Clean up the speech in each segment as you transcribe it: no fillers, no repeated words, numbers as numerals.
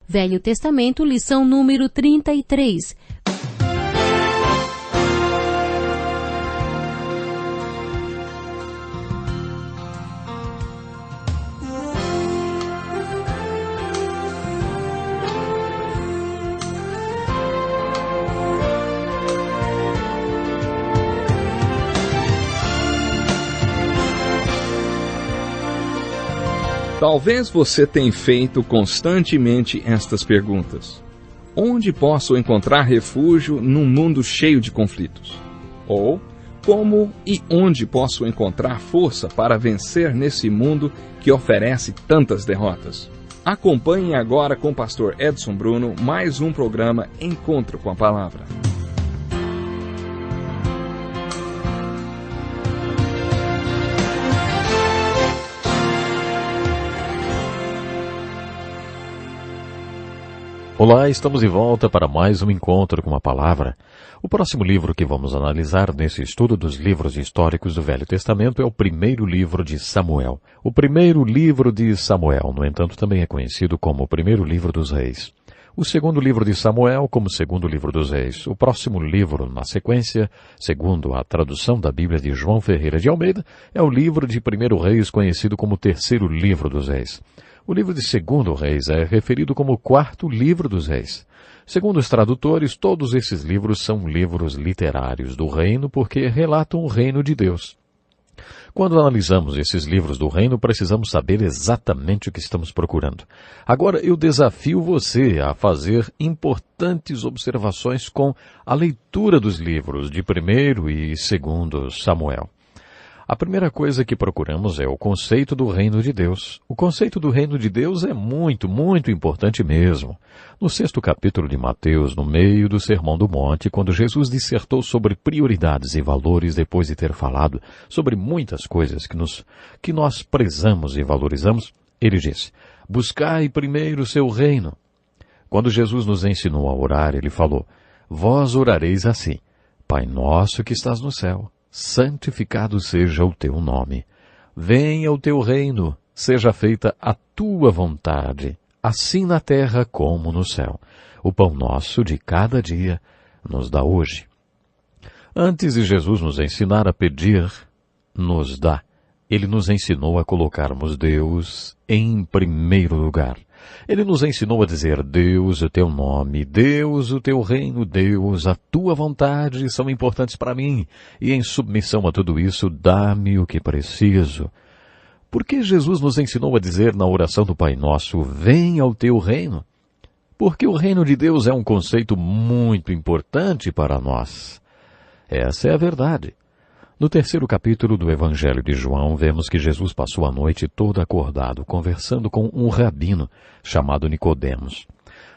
Velho Testamento, lição número 33. Talvez você tenha feito constantemente estas perguntas. Onde posso encontrar refúgio num mundo cheio de conflitos? Ou, como e onde posso encontrar força para vencer nesse mundo que oferece tantas derrotas? Acompanhe agora com o pastor Edson Bruno mais um programa Encontro com a Palavra. Olá, estamos de volta para mais um Encontro com a Palavra. O próximo livro que vamos analisar nesse estudo dos livros históricos do Velho Testamento é o primeiro livro de Samuel. O primeiro livro de Samuel, no entanto, também é conhecido como o primeiro livro dos reis. O segundo livro de Samuel como o segundo livro dos reis. O próximo livro, na sequência, segundo a tradução da Bíblia de João Ferreira de Almeida, é o livro de 1º Reis, conhecido como o terceiro livro dos reis. O livro de 2º Reis é referido como o 4º livro dos reis. Segundo os tradutores, todos esses livros são livros literários do reino porque relatam o reino de Deus. Quando analisamos esses livros do reino, precisamos saber exatamente o que estamos procurando. Agora, eu desafio você a fazer importantes observações com a leitura dos livros de 1º e 2º Samuel. A primeira coisa que procuramos é o conceito do reino de Deus. O conceito do reino de Deus é muito, muito importante mesmo. No 6º capítulo de Mateus, no meio do Sermão do Monte, quando Jesus dissertou sobre prioridades e valores depois de ter falado sobre muitas coisas que nós prezamos e valorizamos, ele disse: buscai primeiro o seu reino. Quando Jesus nos ensinou a orar, ele falou: vós orareis assim: Pai nosso que estás no céu, santificado seja o teu nome. Venha o teu reino, seja feita a tua vontade, assim na terra como no céu. O pão nosso de cada dia nos dá hoje. Antes de Jesus nos ensinar a pedir, nos dá. Ele nos ensinou a colocarmos Deus em primeiro lugar. Ele nos ensinou a dizer: Deus, o teu nome, Deus, o teu reino, Deus, a tua vontade são importantes para mim. E em submissão a tudo isso, dá-me o que preciso. Por que Jesus nos ensinou a dizer na oração do Pai Nosso: venha o teu reino? Porque o reino de Deus é um conceito muito importante para nós. Essa é a verdade. No 3º capítulo do Evangelho de João, vemos que Jesus passou a noite toda acordado, conversando com um rabino chamado Nicodemos.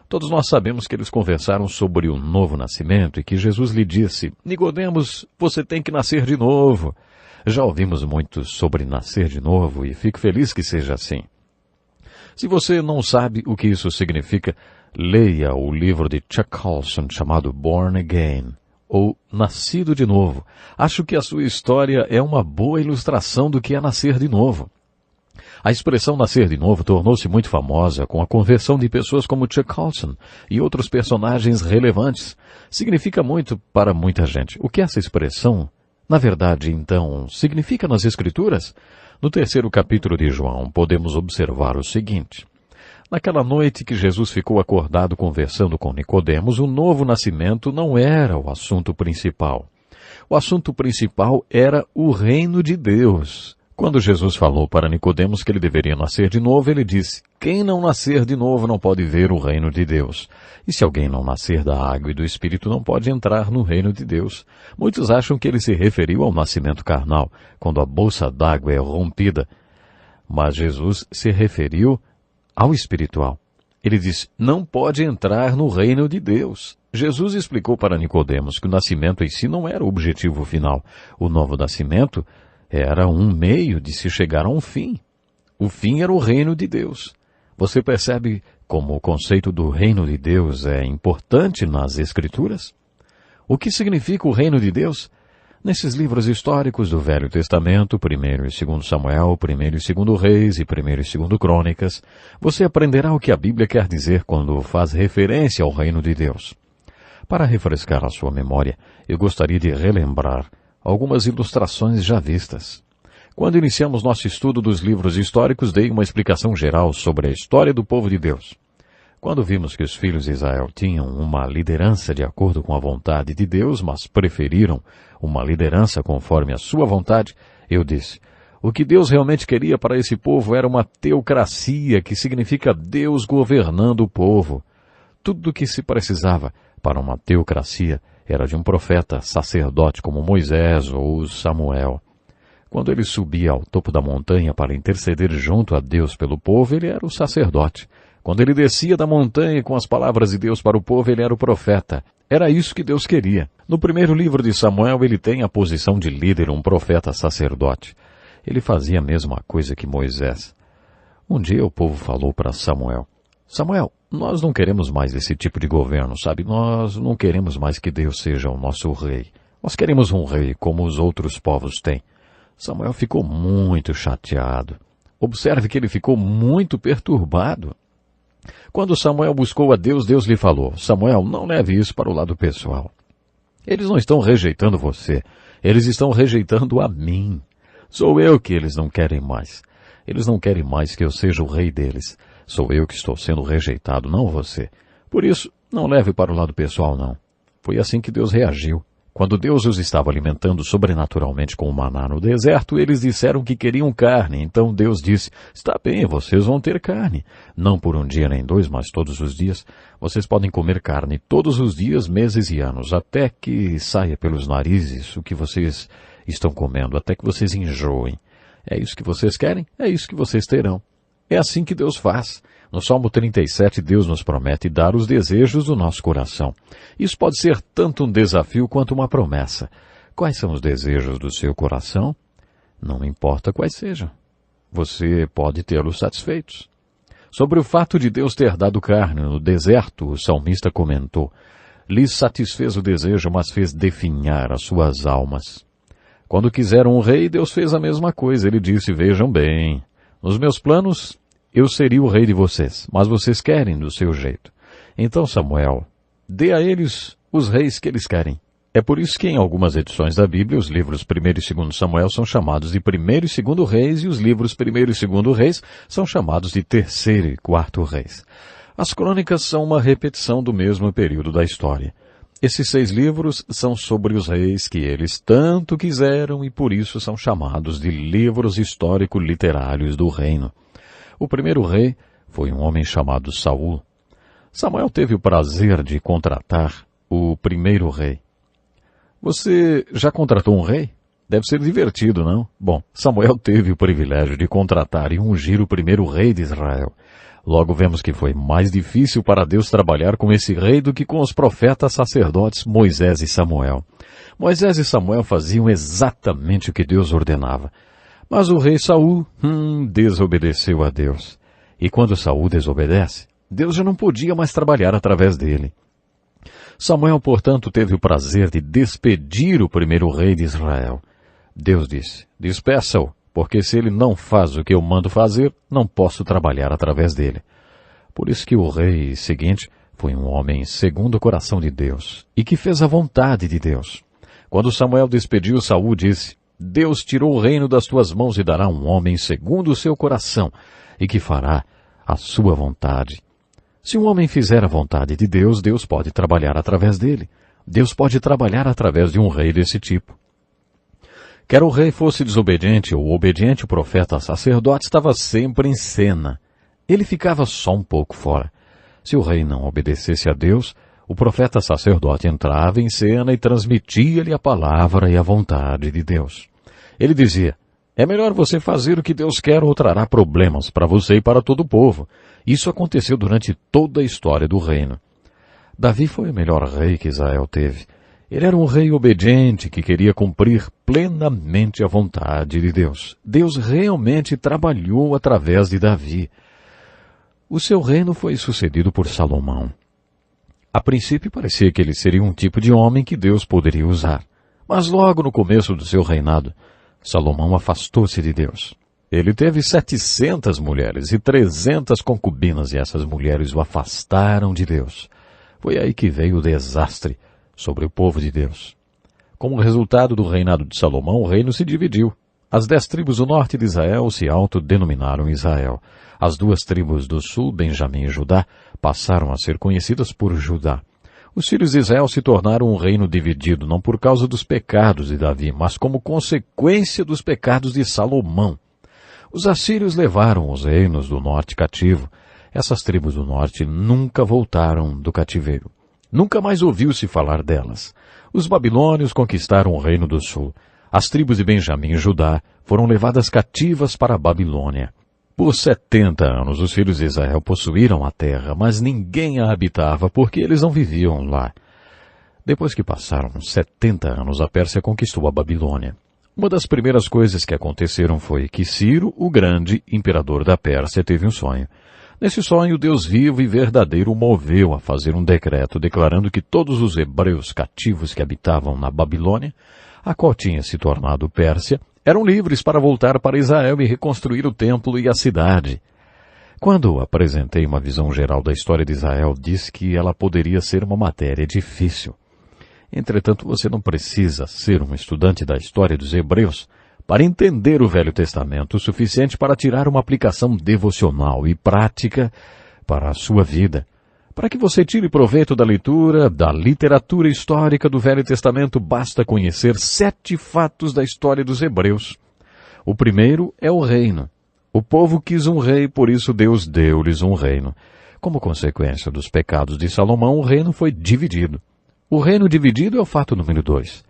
Todos nós sabemos que eles conversaram sobre o novo nascimento e que Jesus lhe disse: Nicodemos, você tem que nascer de novo. Já ouvimos muito sobre nascer de novo e fico feliz que seja assim. Se você não sabe o que isso significa, leia o livro de Chuck Colson chamado Born Again, ou Nascido de Novo. Acho que a sua história é uma boa ilustração do que é nascer de novo. A expressão nascer de novo tornou-se muito famosa com a conversão de pessoas como Chuck Colson e outros personagens relevantes. Significa muito para muita gente. O que essa expressão, na verdade, então, significa nas Escrituras? No 3º capítulo de João, podemos observar o seguinte: naquela noite que Jesus ficou acordado conversando com Nicodemos, o novo nascimento não era o assunto principal. O assunto principal era o reino de Deus. Quando Jesus falou para Nicodemos que ele deveria nascer de novo, ele disse: quem não nascer de novo não pode ver o reino de Deus. E se alguém não nascer da água e do Espírito, não pode entrar no reino de Deus. Muitos acham que ele se referiu ao nascimento carnal, quando a bolsa d'água é rompida. Mas Jesus se referiu ao espiritual. Ele diz: não pode entrar no reino de Deus. Jesus explicou para Nicodemos que o nascimento em si não era o objetivo final. O novo nascimento era um meio de se chegar a um fim. O fim era o reino de Deus. Você percebe como o conceito do reino de Deus é importante nas Escrituras? O que significa o reino de Deus? Nesses livros históricos do Velho Testamento, 1º e 2º Samuel, 1º e 2º Reis e 1º e 2º Crônicas, você aprenderá o que a Bíblia quer dizer quando faz referência ao reino de Deus. Para refrescar a sua memória, eu gostaria de relembrar algumas ilustrações já vistas. Quando iniciamos nosso estudo dos livros históricos, dei uma explicação geral sobre a história do povo de Deus. Quando vimos que os filhos de Israel tinham uma liderança de acordo com a vontade de Deus, mas preferiram uma liderança conforme a sua vontade, eu disse, o que Deus realmente queria para esse povo era uma teocracia, que significa Deus governando o povo. Tudo o que se precisava para uma teocracia era de um profeta, sacerdote como Moisés ou Samuel. Quando ele subia ao topo da montanha para interceder junto a Deus pelo povo, ele era o sacerdote. Quando ele descia da montanha com as palavras de Deus para o povo, ele era o profeta. Era isso que Deus queria. No primeiro livro de Samuel, ele tem a posição de líder, um profeta sacerdote. Ele fazia a mesma coisa que Moisés. Um dia o povo falou para Samuel, Samuel, nós não queremos mais esse tipo de governo, sabe? Nós não queremos mais que Deus seja o nosso rei. Nós queremos um rei como os outros povos têm. Samuel ficou muito chateado. Observe que ele ficou muito perturbado. Quando Samuel buscou a Deus, Deus lhe falou, Samuel, não leve isso para o lado pessoal. Eles não estão rejeitando você, eles estão rejeitando a mim. Sou eu que eles não querem mais. Eles não querem mais que eu seja o rei deles. Sou eu que estou sendo rejeitado, não você. Por isso, não leve para o lado pessoal, não. Foi assim que Deus reagiu. Quando Deus os estava alimentando sobrenaturalmente com o maná no deserto, eles disseram que queriam carne. Então Deus disse, está bem, vocês vão ter carne. Não por um dia nem dois, mas todos os dias. Vocês podem comer carne todos os dias, meses e anos, até que saia pelos narizes o que vocês estão comendo, até que vocês enjoem. É isso que vocês querem? É isso que vocês terão. É assim que Deus faz. No Salmo 37, Deus nos promete dar os desejos do nosso coração. Isso pode ser tanto um desafio quanto uma promessa. Quais são os desejos do seu coração? Não importa quais sejam. Você pode tê-los satisfeitos. Sobre o fato de Deus ter dado carne no deserto, o salmista comentou, lhes satisfez o desejo, mas fez definhar as suas almas. Quando quiseram um rei, Deus fez a mesma coisa. Ele disse, vejam bem, nos meus planos, eu seria o rei de vocês, mas vocês querem do seu jeito. Então, Samuel, dê a eles os reis que eles querem. É por isso que em algumas edições da Bíblia, os livros 1º e 2º Samuel são chamados de 1º e 2º Reis, e os livros 1º e 2º Reis são chamados de 3º e 4º Reis. As crônicas são uma repetição do mesmo período da história. Esses 6 livros são sobre os reis que eles tanto quiseram e por isso são chamados de livros histórico-literários do reino. O primeiro rei foi um homem chamado Saul. Samuel teve o prazer de contratar o primeiro rei. Você já contratou um rei? Deve ser divertido, não? Bom, Samuel teve o privilégio de contratar e ungir o primeiro rei de Israel. Logo vemos que foi mais difícil para Deus trabalhar com esse rei do que com os profetas sacerdotes Moisés e Samuel. Moisés e Samuel faziam exatamente o que Deus ordenava. Mas o rei Saul, desobedeceu a Deus. E quando Saul desobedece, Deus já não podia mais trabalhar através dele. Samuel, portanto, teve o prazer de despedir o primeiro rei de Israel. Deus disse, despeça-o, porque se ele não faz o que eu mando fazer, não posso trabalhar através dele. Por isso que o rei seguinte foi um homem segundo o coração de Deus, e que fez a vontade de Deus. Quando Samuel despediu Saul, disse, Deus tirou o reino das tuas mãos e dará um homem segundo o seu coração, e que fará a sua vontade. Se um homem fizer a vontade de Deus, Deus pode trabalhar através dele. Deus pode trabalhar através de um rei desse tipo. Quer o rei fosse desobediente ou obediente, o profeta sacerdote estava sempre em cena. Ele ficava só um pouco fora. Se o rei não obedecesse a Deus, o profeta sacerdote entrava em cena e transmitia-lhe a palavra e a vontade de Deus. Ele dizia, é melhor você fazer o que Deus quer ou trará problemas para você e para todo o povo. Isso aconteceu durante toda a história do reino. Davi foi o melhor rei que Israel teve. Ele era um rei obediente que queria cumprir plenamente a vontade de Deus. Deus realmente trabalhou através de Davi. O seu reino foi sucedido por Salomão. A princípio parecia que ele seria um tipo de homem que Deus poderia usar. Mas logo no começo do seu reinado, Salomão afastou-se de Deus. Ele teve 700 mulheres e 300 concubinas, e essas mulheres o afastaram de Deus. Foi aí que veio o desastre sobre o povo de Deus. Como resultado do reinado de Salomão, o reino se dividiu. As 10 tribos do norte de Israel se autodenominaram Israel. As 2 tribos do sul, Benjamim e Judá, passaram a ser conhecidas por Judá. Os filhos de Israel se tornaram um reino dividido não por causa dos pecados de Davi, mas como consequência dos pecados de Salomão. Os assírios levaram os reinos do norte cativo. Essas tribos do norte nunca voltaram do cativeiro. Nunca mais ouviu-se falar delas. Os babilônios conquistaram o reino do sul. As tribos de Benjamim e Judá foram levadas cativas para a Babilônia. Por 70 anos os filhos de Israel possuíram a terra, mas ninguém a habitava porque eles não viviam lá. Depois que passaram 70 anos, a Pérsia conquistou a Babilônia. Uma das primeiras coisas que aconteceram foi que Ciro, o grande imperador da Pérsia, teve um sonho. Nesse sonho, Deus vivo e verdadeiro o moveu a fazer um decreto declarando que todos os hebreus cativos que habitavam na Babilônia, a qual tinha se tornado Pérsia, eram livres para voltar para Israel e reconstruir o templo e a cidade. Quando apresentei uma visão geral da história de Israel, disse que ela poderia ser uma matéria difícil. Entretanto, você não precisa ser um estudante da história dos hebreus para entender o Velho Testamento o suficiente para tirar uma aplicação devocional e prática para a sua vida. Para que você tire proveito da leitura, da literatura histórica do Velho Testamento, basta conhecer 7 fatos da história dos hebreus. O primeiro é o reino. O povo quis um rei, por isso Deus deu-lhes um reino. Como consequência dos pecados de Salomão, o reino foi dividido. O reino dividido é o fato número 2.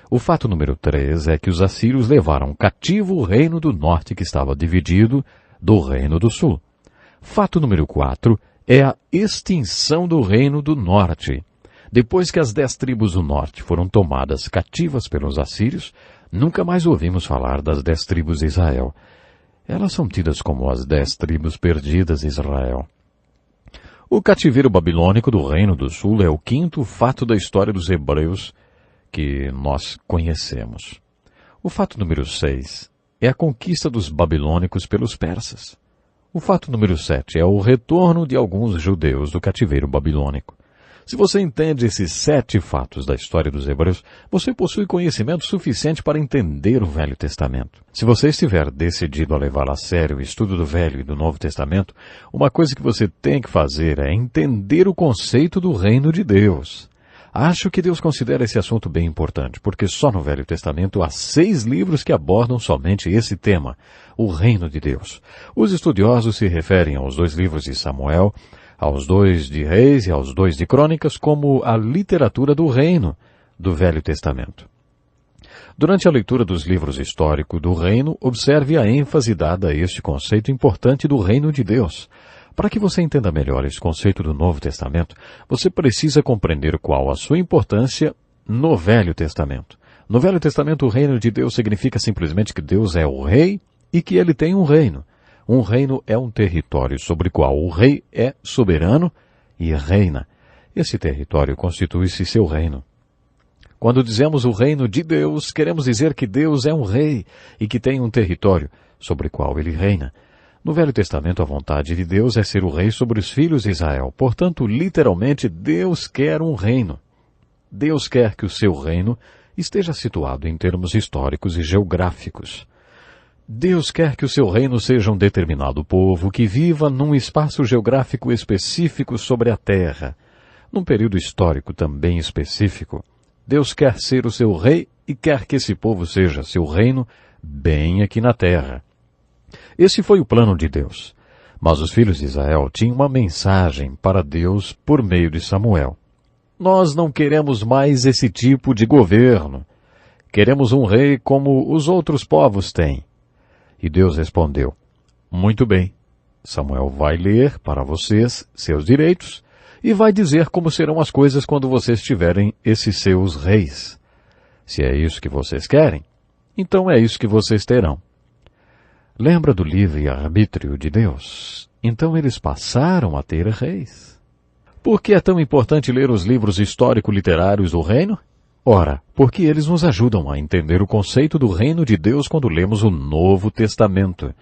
O fato número 3 é que os assírios levaram cativo o reino do norte que estava dividido do reino do sul. Fato número 4 é a extinção do reino do norte. Depois que as 10 tribos do norte foram tomadas cativas pelos assírios, nunca mais ouvimos falar das 10 tribos de Israel. Elas são tidas como as 10 tribos perdidas de Israel. O cativeiro babilônico do reino do sul é o 5º fato da história dos hebreus que nós conhecemos. O fato número 6 é a conquista dos babilônicos pelos persas. O fato número 7 é o retorno de alguns judeus do cativeiro babilônico. Se você entende esses 7 fatos da história dos hebreus, você possui conhecimento suficiente para entender o Velho Testamento. Se você estiver decidido a levar a sério o estudo do Velho e do Novo Testamento, uma coisa que você tem que fazer é entender o conceito do reino de Deus. Acho que Deus considera esse assunto bem importante, porque só no Velho Testamento há 6 livros que abordam somente esse tema, o reino de Deus. Os estudiosos se referem aos 2 livros de Samuel, aos 2 de Reis e aos 2 de Crônicas como a literatura do reino do Velho Testamento. Durante a leitura dos livros históricos do reino, observe a ênfase dada a este conceito importante do reino de Deus. Para que você entenda melhor esse conceito do Novo Testamento, você precisa compreender qual a sua importância no Velho Testamento. No Velho Testamento, o reino de Deus significa simplesmente que Deus é o rei e que ele tem um reino. Um reino é um território sobre o qual o rei é soberano e reina. Esse território constitui-se seu reino. Quando dizemos o reino de Deus, queremos dizer que Deus é um rei e que tem um território sobre o qual ele reina. No Velho Testamento, a vontade de Deus é ser o rei sobre os filhos de Israel. Portanto, literalmente, Deus quer um reino. Deus quer que o seu reino esteja situado em termos históricos e geográficos. Deus quer que o seu reino seja um determinado povo que viva num espaço geográfico específico sobre a terra, num período histórico também específico. Deus quer ser o seu rei e quer que esse povo seja seu reino bem aqui na terra. Esse foi o plano de Deus. Mas os filhos de Israel tinham uma mensagem para Deus por meio de Samuel. Nós não queremos mais esse tipo de governo. Queremos um rei como os outros povos têm. E Deus respondeu, muito bem, Samuel vai ler para vocês seus direitos e vai dizer como serão as coisas quando vocês tiverem esses seus reis. Se é isso que vocês querem, então é isso que vocês terão. Lembra do livre-arbítrio de Deus? Então eles passaram a ter reis. Por que é tão importante ler os livros histórico-literários do reino? Ora, porque eles nos ajudam a entender o conceito do reino de Deus quando lemos o Novo Testamento.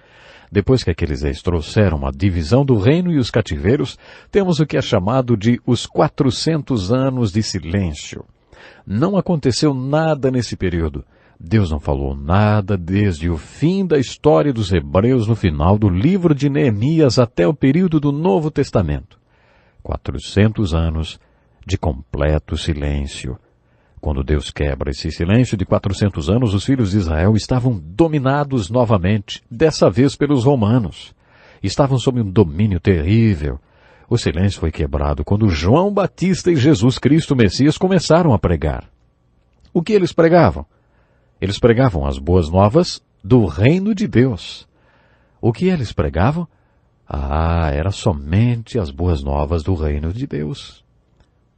Depois que aqueles reis trouxeram a divisão do reino e os cativeiros, temos o que é chamado de os 400 anos de silêncio. Não aconteceu nada nesse período. Deus não falou nada desde o fim da história dos hebreus no final do livro de Neemias até o período do Novo Testamento. 400 anos de completo silêncio. Quando Deus quebra esse silêncio de 400 anos, os filhos de Israel estavam dominados novamente, dessa vez pelos romanos. Estavam sob um domínio terrível. O silêncio foi quebrado quando João Batista e Jesus Cristo Messias começaram a pregar. O que eles pregavam? Eles pregavam as boas novas do reino de Deus. O que eles pregavam? Era somente as boas novas do reino de Deus.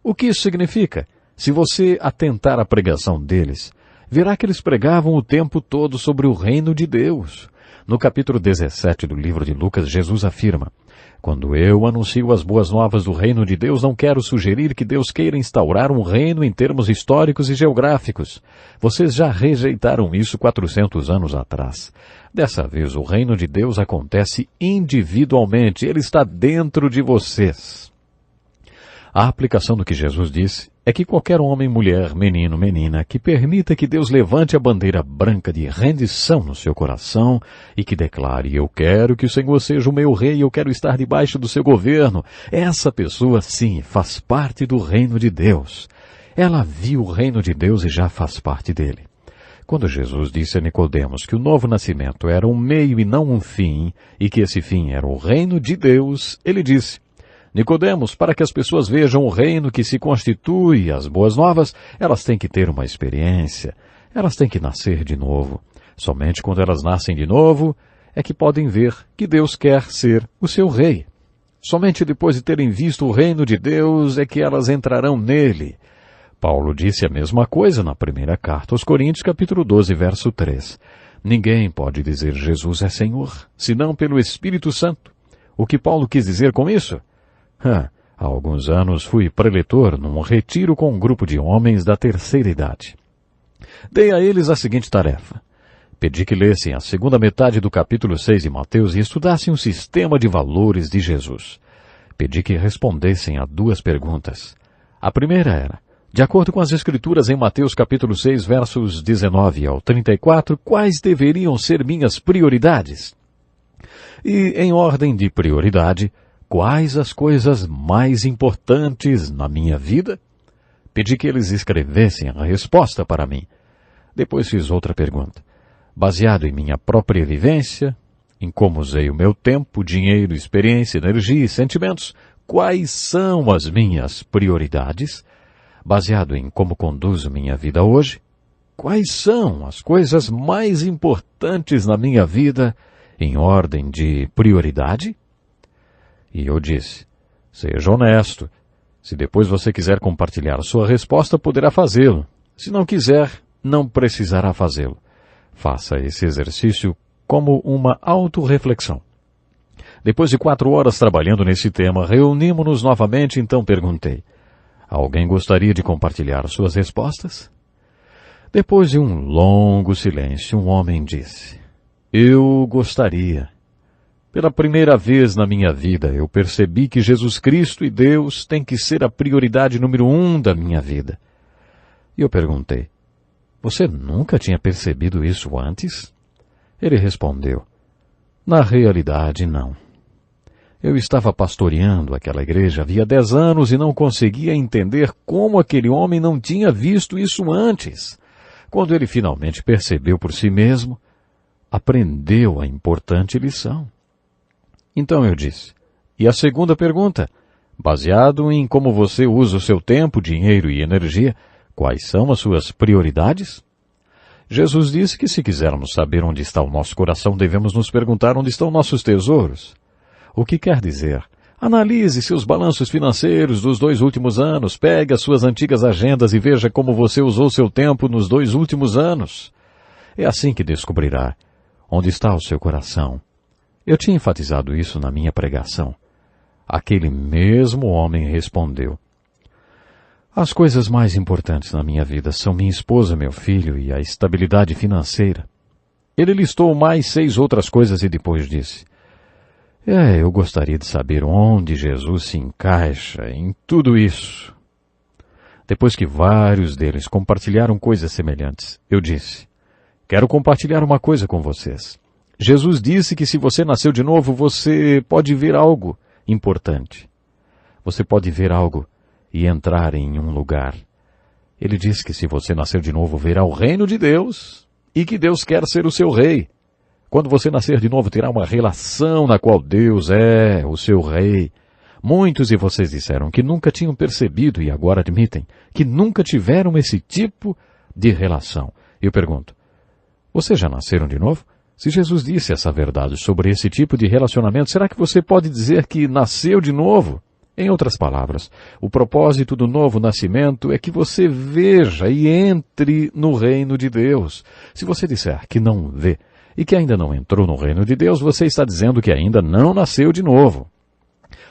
O que isso significa? Se você atentar à pregação deles, verá que eles pregavam o tempo todo sobre o reino de Deus. No capítulo 17 do livro de Lucas, Jesus afirma: quando eu anuncio as boas novas do reino de Deus, não quero sugerir que Deus queira instaurar um reino em termos históricos e geográficos. Vocês já rejeitaram isso 400 anos atrás. Dessa vez, o reino de Deus acontece individualmente. Ele está dentro de vocês. A aplicação do que Jesus disse é que qualquer homem, mulher, menino, menina, que permita que Deus levante a bandeira branca de rendição no seu coração e que declare: eu quero que o Senhor seja o meu rei, eu quero estar debaixo do seu governo, essa pessoa, sim, faz parte do reino de Deus. Ela viu o reino de Deus e já faz parte dele. Quando Jesus disse a Nicodemos que o novo nascimento era um meio e não um fim, e que esse fim era o reino de Deus, ele disse: Nicodemos, para que as pessoas vejam o reino que se constitui, as boas novas, elas têm que ter uma experiência. Elas têm que nascer de novo. Somente quando elas nascem de novo é que podem ver que Deus quer ser o seu rei. Somente depois de terem visto o reino de Deus é que elas entrarão nele. Paulo disse a mesma coisa na primeira carta aos Coríntios, capítulo 12, verso 3. Ninguém pode dizer Jesus é Senhor, senão pelo Espírito Santo. O que Paulo quis dizer com isso? Há alguns anos fui preletor num retiro com um grupo de homens da terceira idade. Dei a eles a seguinte tarefa. Pedi que lessem a segunda metade do capítulo 6 de Mateus e estudassem o sistema de valores de Jesus. Pedi que respondessem a 2 perguntas. A primeira era: de acordo com as Escrituras em Mateus capítulo 6, versos 19 ao 34, quais deveriam ser minhas prioridades? E, em ordem de prioridade, quais as coisas mais importantes na minha vida? Pedi que eles escrevessem a resposta para mim. Depois fiz outra pergunta. Baseado em minha própria vivência, em como usei o meu tempo, dinheiro, experiência, energia e sentimentos, quais são as minhas prioridades? Baseado em como conduzo minha vida hoje, quais são as coisas mais importantes na minha vida em ordem de prioridade? E eu disse: seja honesto. Se depois você quiser compartilhar sua resposta, poderá fazê-lo. Se não quiser, não precisará fazê-lo. Faça esse exercício como uma autorreflexão. Depois de 4 horas trabalhando nesse tema, reunimos-nos novamente, então perguntei: alguém gostaria de compartilhar suas respostas? Depois de um longo silêncio, um homem disse: eu gostaria. Pela primeira vez na minha vida, eu percebi que Jesus Cristo e Deus têm que ser a prioridade número 1 da minha vida. E eu perguntei: você nunca tinha percebido isso antes? Ele respondeu: na realidade, não. Eu estava pastoreando aquela igreja havia 10 anos e não conseguia entender como aquele homem não tinha visto isso antes. Quando ele finalmente percebeu por si mesmo, aprendeu a importante lição. Então eu disse: e a segunda pergunta? Baseado em como você usa o seu tempo, dinheiro e energia, quais são as suas prioridades? Jesus disse que se quisermos saber onde está o nosso coração, devemos nos perguntar onde estão nossos tesouros. O que quer dizer? Analise seus balanços financeiros dos 2 últimos anos, pegue as suas antigas agendas e veja como você usou seu tempo nos 2 últimos anos. É assim que descobrirá onde está o seu coração. Eu tinha enfatizado isso na minha pregação. Aquele mesmo homem respondeu: As coisas mais importantes na minha vida são minha esposa, meu filho e a estabilidade financeira. Ele listou mais 6 outras coisas e depois disse: eu gostaria de saber onde Jesus se encaixa em tudo isso. Depois que vários deles compartilharam coisas semelhantes, eu disse: quero compartilhar uma coisa com vocês. Jesus disse que se você nasceu de novo, você pode ver algo importante. Você pode ver algo e entrar em um lugar. Ele disse que se você nasceu de novo, verá o reino de Deus e que Deus quer ser o seu rei. Quando você nascer de novo, terá uma relação na qual Deus é o seu rei. Muitos de vocês disseram que nunca tinham percebido e agora admitem que nunca tiveram esse tipo de relação. Eu pergunto: vocês já nasceram de novo? Se Jesus disse essa verdade sobre esse tipo de relacionamento, será que você pode dizer que nasceu de novo? Em outras palavras, o propósito do novo nascimento é que você veja e entre no reino de Deus. Se você disser que não vê e que ainda não entrou no reino de Deus, você está dizendo que ainda não nasceu de novo.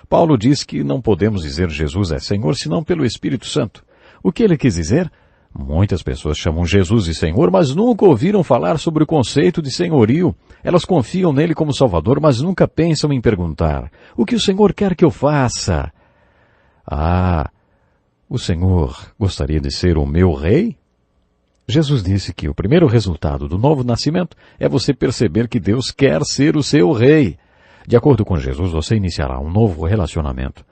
Paulo diz que não podemos dizer Jesus é Senhor senão pelo Espírito Santo. O que ele quis dizer? Muitas pessoas chamam Jesus de Senhor, mas nunca ouviram falar sobre o conceito de senhorio. Elas confiam nele como Salvador, mas nunca pensam em perguntar: o que o Senhor quer que eu faça? O Senhor gostaria de ser o meu rei? Jesus disse que o primeiro resultado do novo nascimento é você perceber que Deus quer ser o seu rei. De acordo com Jesus, você iniciará um novo relacionamento.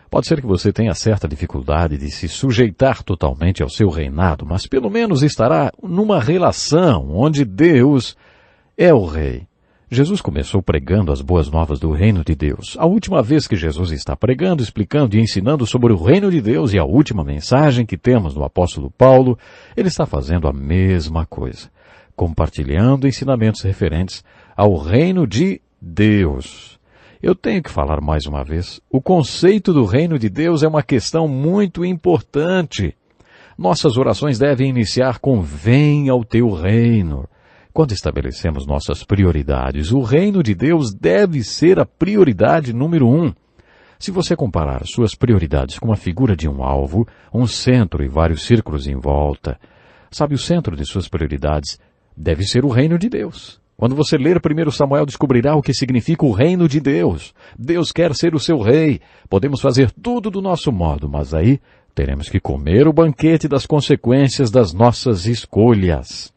Pode ser que você tenha certa dificuldade de se sujeitar totalmente ao seu reinado, mas pelo menos estará numa relação onde Deus é o rei. Jesus começou pregando as boas novas do reino de Deus. A última vez que Jesus está pregando, explicando e ensinando sobre o reino de Deus e a última mensagem que temos do apóstolo Paulo, ele está fazendo a mesma coisa, compartilhando ensinamentos referentes ao reino de Deus. Eu tenho que falar mais uma vez, o conceito do reino de Deus é uma questão muito importante. Nossas orações devem iniciar com venha ao teu reino. Quando estabelecemos nossas prioridades, o reino de Deus deve ser a prioridade número 1. Se você comparar suas prioridades com a figura de um alvo, um centro e vários círculos em volta, sabe, o centro de suas prioridades deve ser o reino de Deus. Quando você ler 1 Samuel, descobrirá o que significa o reino de Deus. Deus quer ser o seu rei. Podemos fazer tudo do nosso modo, mas aí teremos que comer o banquete das consequências das nossas escolhas.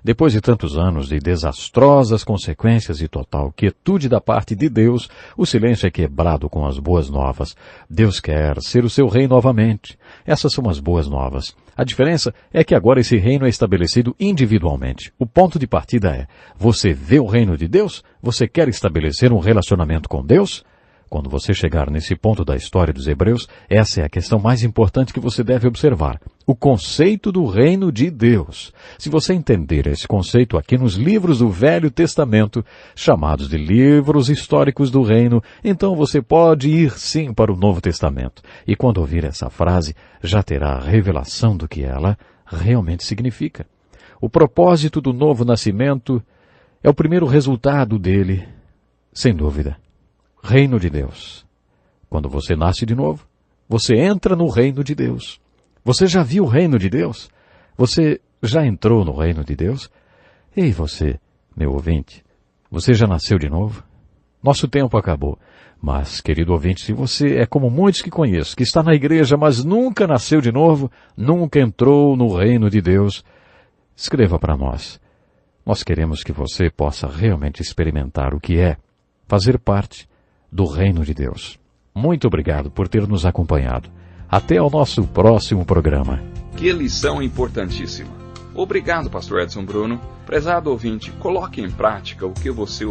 Depois de tantos anos de desastrosas consequências e total quietude da parte de Deus, o silêncio é quebrado com as boas novas. Deus quer ser o seu rei novamente. Essas são as boas novas. A diferença é que agora esse reino é estabelecido individualmente. O ponto de partida é: você vê o reino de Deus? Você quer estabelecer um relacionamento com Deus? Quando você chegar nesse ponto da história dos Hebreus, essa é a questão mais importante que você deve observar. O conceito do reino de Deus. Se você entender esse conceito aqui nos livros do Velho Testamento, chamados de livros históricos do reino, então você pode ir sim para o Novo Testamento. E quando ouvir essa frase, já terá a revelação do que ela realmente significa. O propósito do novo nascimento é o primeiro resultado dele, sem dúvida. Reino de Deus. Quando você nasce de novo, você entra no reino de Deus. Você já viu o reino de Deus? Você já entrou no reino de Deus? Ei, você, meu ouvinte, você já nasceu de novo? Nosso tempo acabou. Mas, querido ouvinte, se você é como muitos que conheço, que está na igreja, mas nunca nasceu de novo, nunca entrou no reino de Deus, escreva para nós. Nós queremos que você possa realmente experimentar o que é fazer parte do reino de Deus. Muito obrigado por ter nos acompanhado. Até ao nosso próximo programa. Que lição importantíssima. Obrigado, pastor Edson Bruno. Prezado ouvinte, coloque em prática o que você